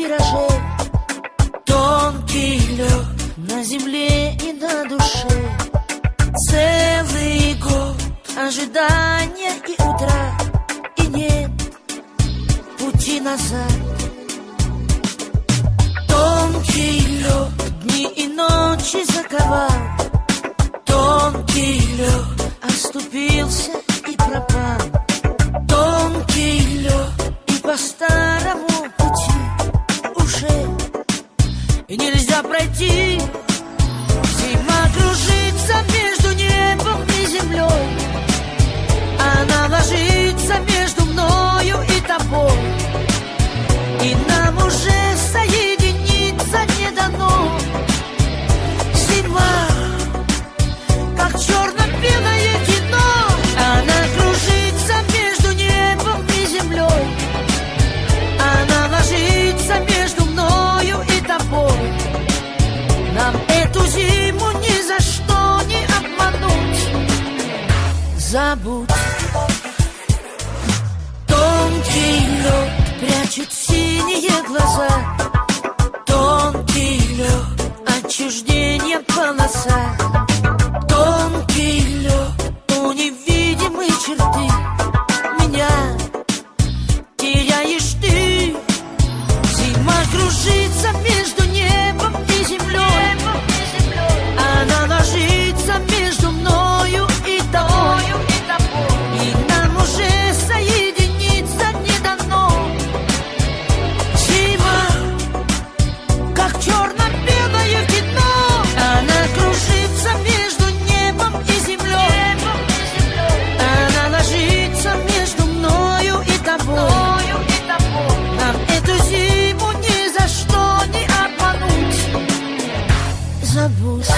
виражей. Тонкий лед на земле и на душе. Целый год ожидания и утра, и нет пути назад. Тонкий лед дни и ночи заковал. Тонкий лед оступился и пропал. Тонкий лед и по старому пути уже нельзя пройти. Зима кружится между небом и землей. Она ложится между мною и тобой. И нам уже соединиться не дано. Зима, как черно-белое кино. Она кружится между небом и землей. Она ложится между мною и тобой. Нам эту зиму ни за что не обмануть. Забудь. Тонкий лед прячет синие глаза. Тонкий лед отчуждение полоса. Тонкий лед у невидимой черты. Меня теряешь ты. Зима кружится между небом и землей. Она ложится между мною и тобой. И нам уже соединиться не дано. Зима, как черно-белое кино. Она кружится между небом и землей. Она ложится между мною и тобой. Нам эту зиму ни за что не обмануть. Забудь.